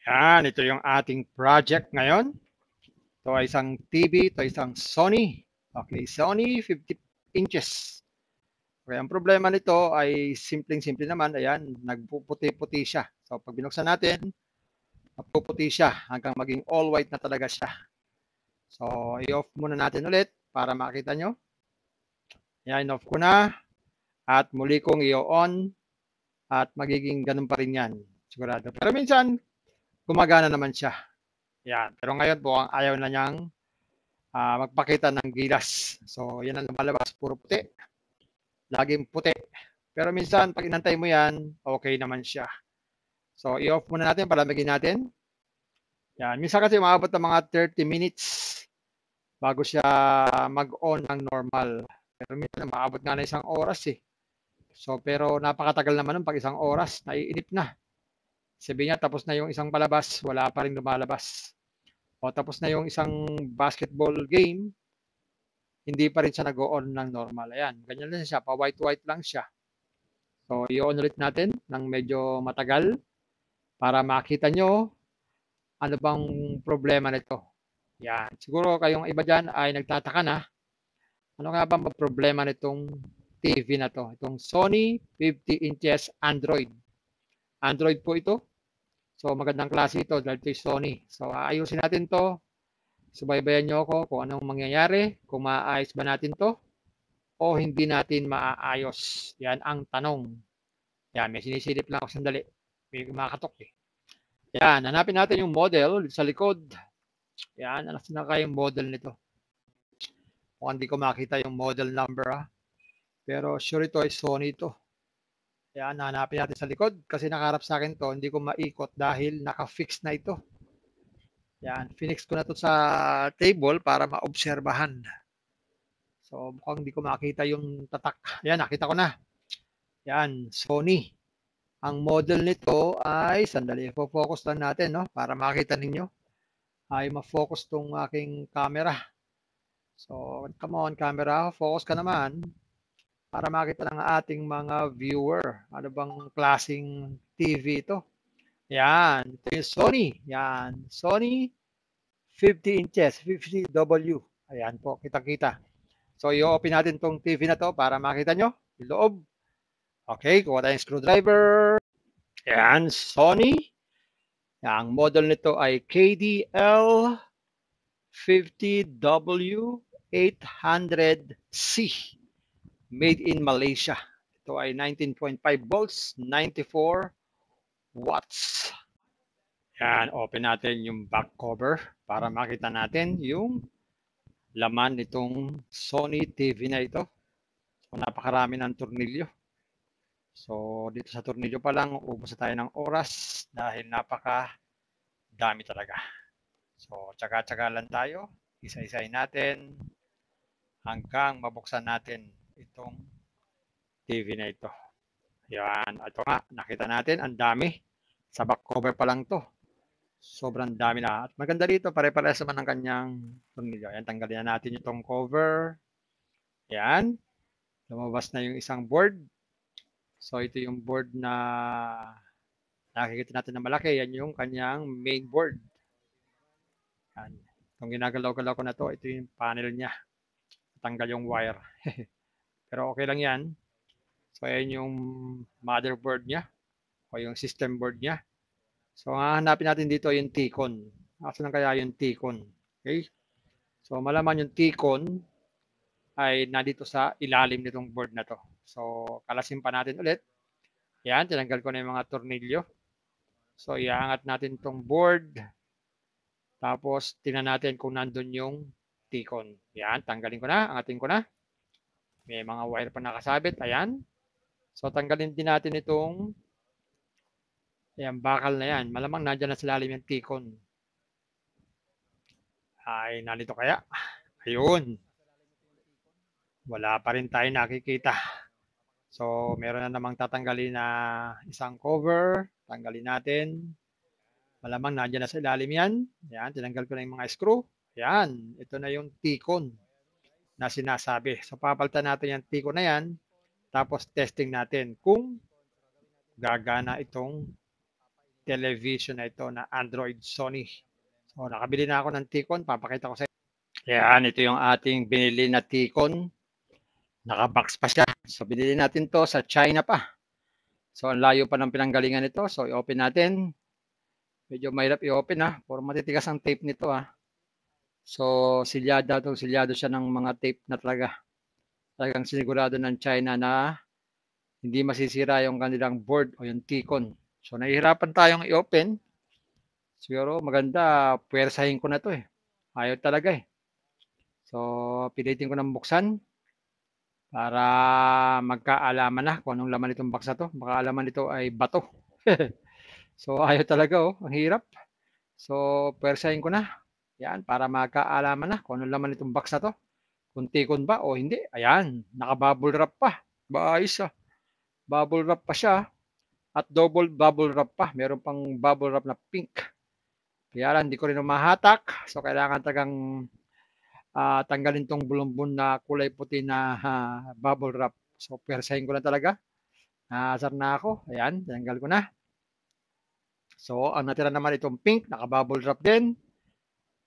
Yan, ito yung ating project ngayon. Ito ay isang TV, ito ay isang Sony. Okay, Sony 50 inches. Okay, ang problema nito ay simpleng-simple naman. Ayan, nagpuputi-puti siya. So, pag binuksan natin, nagpuputi siya hanggang maging all white na talaga siya. So, i-off muna natin ulit para makita nyo. Yan, off ko na. At muli kong i-on. At magiging ganun pa rin yan. Sigurado. Pero minsan, gumagana naman siya. Yan. Pero ngayon po, ayaw na niyang magpakita ng gilas. So, yan ang lumalabas. Puro puti. Laging puti. Pero minsan, pag inantay mo yan, okay naman siya. So, i-off muna natin, palamigin natin. Yan. Minsan kasi maabot ng mga 30 minutes bago siya mag-on ng normal. Pero minsan, maabot nga na isang oras eh. So, pero napakatagal naman nun pag isang oras, naiinip na. Sabi niya, tapos na yung isang palabas, wala pa rin lumalabas. O tapos na yung isang basketball game, hindi pa rin siya nag-on ng normal. Ayan, ganyan lang siya, pa-white-white lang siya. So, i-on ulit natin ng medyo matagal para makita nyo ano bang problema nito. Yan, siguro kayong iba dyan ay nagtataka na, ano nga ba ang problema nitong TV na to? Itong Sony 50 inches Android. Android po ito. So, magandang klase ito dahil ito Sony. So, ayusin natin to. Subaybayan nyo ako kung anong mangyayari, kung maayos ba natin to o hindi natin maaayos. Yan ang tanong. Yan, may sinisilip lang ako sandali. May kumakatok eh. Yan, hanapin natin yung model sa likod. Yan, alas na kayong model nito. Kung hindi ko makita yung model number ha. Pero sure ito ay Sony ito. Yan, hanapin natin sa likod kasi nakaharap sa akin to. Hindi ko maikot dahil naka-fix na ito. Yan, finix ko na to sa table para maobserbahan. So, mukhang hindi ko makita yung tatak. Yan, nakita ko na. Yan, Sony. Ang model nito ay, sandali, focus lang natin, no? Para makita ninyo. Ay, ma-focus tong aking camera. So, come on, camera. Focus ka naman. Para makita ng ating mga viewer. Ano bang klaseng TV ito? Yan, ito yung Sony. Yan, Sony 50 inches, 50W. Ayan po, kita-kita. So, i-open natin tong TV na to para makita nyo yung loob. Okay, kuha tayong screwdriver. Ayan, Sony. Ang model nito ay KDL 50W800C. Made in Malaysia. Ito ay 19.5 volts, 94 watts. Yan, open natin yung back cover para makita natin yung laman nitong Sony TV na ito. So, napakarami ng tornilyo. So, dito sa tornilyo pa lang, ubos na tayo ng oras dahil napaka dami talaga. So, tsaga-tsaga lang tayo. Isa-isahin natin hanggang mabuksan natin itong TV na ito. Yan. Ito nga, nakita natin, ang dami. Sa back cover pa lang to. Sobrang dami na. At maganda dito, pare-parehas naman ng kanyang tornilyo. Yan, tanggalin na natin itong cover. Yan. Lumabas na yung isang board. So, ito yung board na nakikita natin na malaki. Yan yung kanyang main board. Yan. Itong ginagalaw-galaw ko na to, ito yung panel niya. Tanggal yung wire. Pero okay lang yan. So, ayan yung motherboard niya o yung system board niya. So, hanapin natin dito yung T-con. Asan kaya yung T-con? Okay? So, malaman yung T-con ay nandito sa ilalim nitong board na to. So, kalasin pa natin ulit. Yan, tinanggal ko na yung mga tornilyo. So, iangat natin itong board. Tapos, tingnan natin kung nandun yung T-con. Yan, tanggalin ko na, angatin ko na. May mga wire pa nakasabit. Ayan. So, tanggalin din natin itong ayan, bakal na yan. Malamang nandiyan na sa lalim yung T-con. Ay, nalito kaya? Ayun. Wala pa rin tayo nakikita. So, meron na namang tatanggalin na isang cover. Tanggalin natin. Malamang nandiyan na sa ilalim yan. Ayan, tinanggal ko na yung mga screw. Ayan, ito na yung T-con na sinasabi. So, papalitan natin yung T-con na yan. Tapos, testing natin kung gagana itong television na ito na Android Sony. So, nakabili na ako ng T-Con. Papakita ko sa inyo. Yan, ito yung ating binili na T-Con. Naka-box pa siya. So, binili natin to sa China pa. So, ang layo pa ng pinanggalingan nito. So, i-open natin. Medyo mahirap i-open ha. Puro matitigas ang tape nito ha. So, silyado siya ng mga tape na talaga. Talagang sinigurado ng China na hindi masisira yung kanilang board o yung T-Con. So, nahihirapan tayong i-open. Siguro maganda, puwersahin ko na to eh. Ayaw talaga eh. So, pilitin ko ng buksan para magkaalaman na kung anong laman itong box na to. Baka alaman nito ay bato. So, ayaw talaga oh. Ang hirap. So, puwersahin ko na. Yan, para magkaalaman na kung anong laman itong box na to. Kung T-Con ba o hindi. Ayan, naka-bubble wrap pa. Ayos ah. Bubble wrap pa siya. At double bubble wrap pa. Meron pang bubble wrap na pink. Kaya lang, hindi ko rin mahatak. So, kailangan tagang tanggalin tong bulumbon na kulay puti na bubble wrap. So, persahin ko na talaga. Naasar na ako. Ayan, tanggal ko na. So, ang natira naman itong pink, naka-bubble wrap din.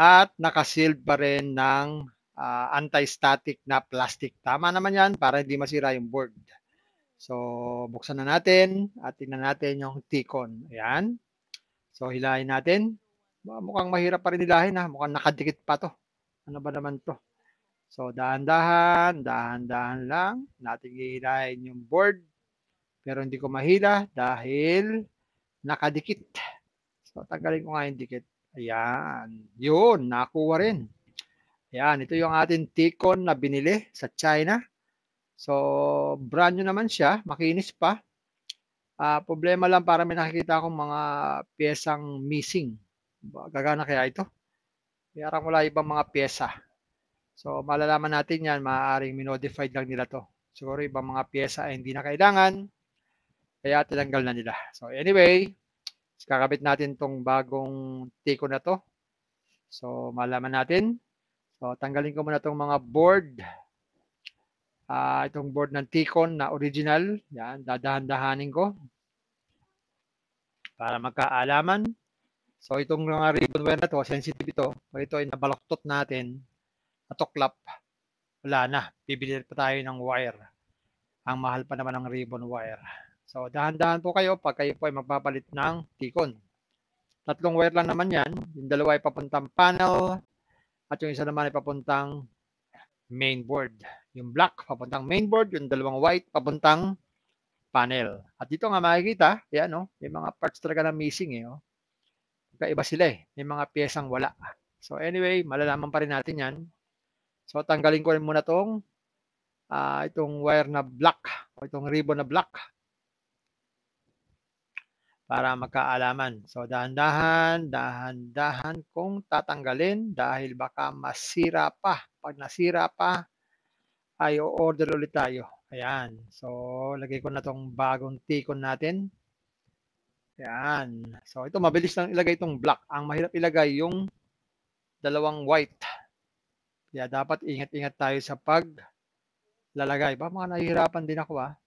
At naka-sealed pa rin ng anti-static na plastic. Tama naman yan para hindi masira yung board. So, buksan na natin at tingnan natin yung T-Con. Ayan. So, hilahin natin. Mukhang mahirap pa rin hilahin ha. Mukhang nakadikit pa to. Ano ba naman to? So, dahan-dahan lang. Natin hihilahin yung board. Pero hindi ko mahila dahil nakadikit. So, tanggalin ko nga yung dikit. Ayan. Yun, nakuha rin. Ayan, ito yung ating T-Con na binili sa China. So, brand new naman siya. Makinis pa. Problema lang para may nakikita akong mga piyesang missing. Gagana kaya ito? Parang wala ibang mga piyesa. So, malalaman natin yan. Maaaring minodified lang nila to. Siguro ibang mga piyesa ay hindi na kailangan. Kaya tinanggal na nila. So, anyway, kakabit natin tong bagong T-Con na to. So, malaman natin. So, tanggalin ko muna tong mga board. Itong board ng T-Con na original. Yan, dadahan-dahanin ko. Para magkaalaman. So, itong mga ribbon wire na to, sensitive ito. So, ito ay nabaloktot natin. Natuklap. Wala na. Bibili pa tayo ng wire. Ang mahal pa naman ng ribbon wire. So, dahan-dahan po kayo pag kayo po ay magpapalit ng T-Con. Tatlong wire lang naman yan. Yung dalawa ay papuntang panel. At yung isa naman ay papuntang mainboard. Yung black, papuntang mainboard. Yung dalawang white, papuntang panel. At dito nga makikita, yan no, may mga parts talaga na missing eh. Oh. Kaiba sila eh. May mga piyesang wala. So anyway, malalaman pa rin natin yan. So tanggalin ko rin muna itong wire na black o itong ribbon na black para magkaalaman. So dahan-dahan kung tatanggalin dahil baka masira pa. Pag nasira pa, ay order ulit tayo. Ayan. So lagay ko na tong bagong T-Con natin. Ayan. So ito mabilis lang ilagay itong black. Ang mahirap ilagay yung dalawang white. Kaya dapat ingat-ingat tayo sa paglalagay. Ba mga nahihirapan din ako ah.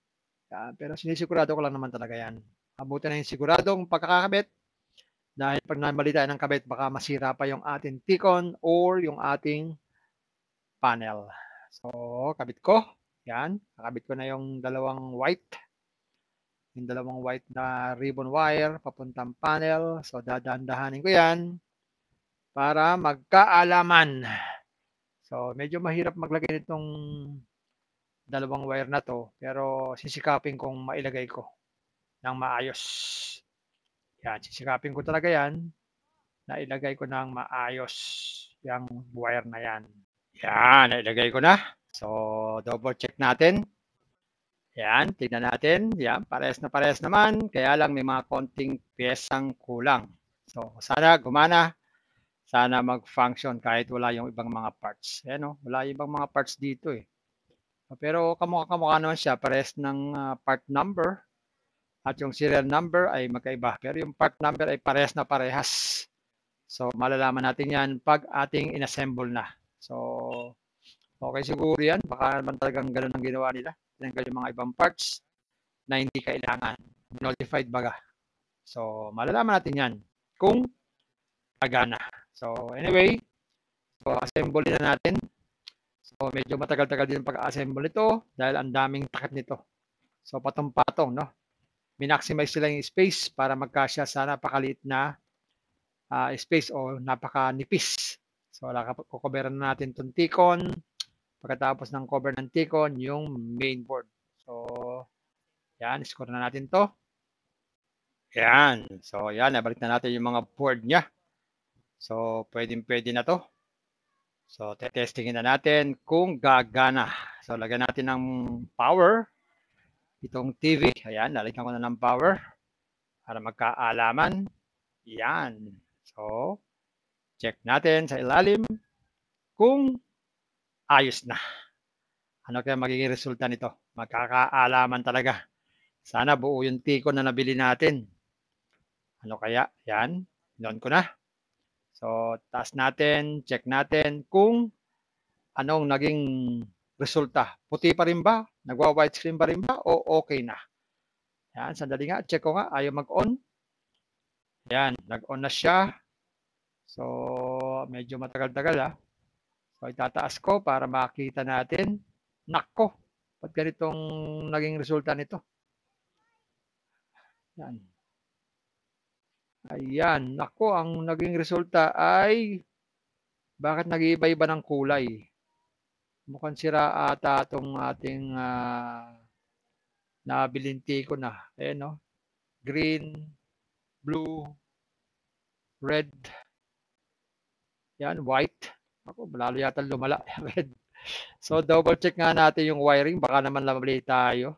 Pero sinisigurado ko lang naman talaga yan. Mabuti na yung siguradong pagkakabit. Dahil pag namali tayo ng kabit, baka masira pa yung ating T-Con or yung ating panel. So, kabit ko. Yan. Nakabit ko na yung dalawang white. Yung dalawang white na ribbon wire papuntang panel. So, dahan-dahanin ko yan para magkaalaman. So, medyo mahirap maglagay nitong dalawang wire na to. Pero sisikapin kong mailagay ko ng maayos. Yan, sisikapin ko talaga yan na ilagay ko ng maayos yung wire na yan. Yan, nailagay ko na. So, double check natin. Yan, tignan natin. Yan, parehas naman. Kaya lang may mga konting piyesang kulang. So, sana gumana. Sana mag-function kahit wala yung ibang mga parts. Yan, no? Wala yung ibang mga parts dito eh. Pero kamukha naman siya. Parehas ng part number. At yung serial number ay magkaiba. Pero yung part number ay parehas na parehas. So, malalaman natin yan pag ating inassemble na. So, okay siguro yan. Baka naman talagang ganun ang ginawa nila. Tinanggal yung mga ibang parts na hindi kailangan. Notified baga. So, malalaman natin yan kung gagana. So, anyway, so assemble na natin. So, medyo matagal-tagal din pag-assemble nito dahil ang daming takip nito. So, patong-patong, no? Minaximize sila yung space para magkasya sa napakaliit na space o napakanipis. So, kukoveran na natin itong T-con. Pagkatapos ng cover ng T-con, yung mainboard. So, yan, score na natin to. Yan. So, yan, nabalik na natin yung mga board niya. So, pwede na to. So, testingin na natin kung gagana. So, lagyan natin ng power. Itong TV. Ayan, lalagyan ko na ng power para magkaalaman. Yan. So, check natin sa ilalim kung ayos na. Ano kaya magiging resulta nito? Magkakaalaman talaga. Sana buo yung T-con na nabili natin. Ano kaya? Yan. Doon ko na. So, taas natin. Check natin kung anong naging resulta. Puti pa rin ba? Nagwa-white screen pa rin ba? O okay na? Yan. Sandali nga. Check ko nga. Ayaw mag-on. Yan. Nag-on na siya. So, medyo matagal-tagal ha. So, itataas ko para makita natin. Nako. Ba't ganitong naging resulta nito? Yan. Ayan. Nako, ang naging resulta ay bakit nag-iiba-iba ng kulay? Mukhang sira ata itong ating nabilinti ko na. Ayan, no? Green, blue, red. Yan, white. Ako, lalo yata lumala. Red. So, double check nga natin yung wiring. Baka naman mali tayo.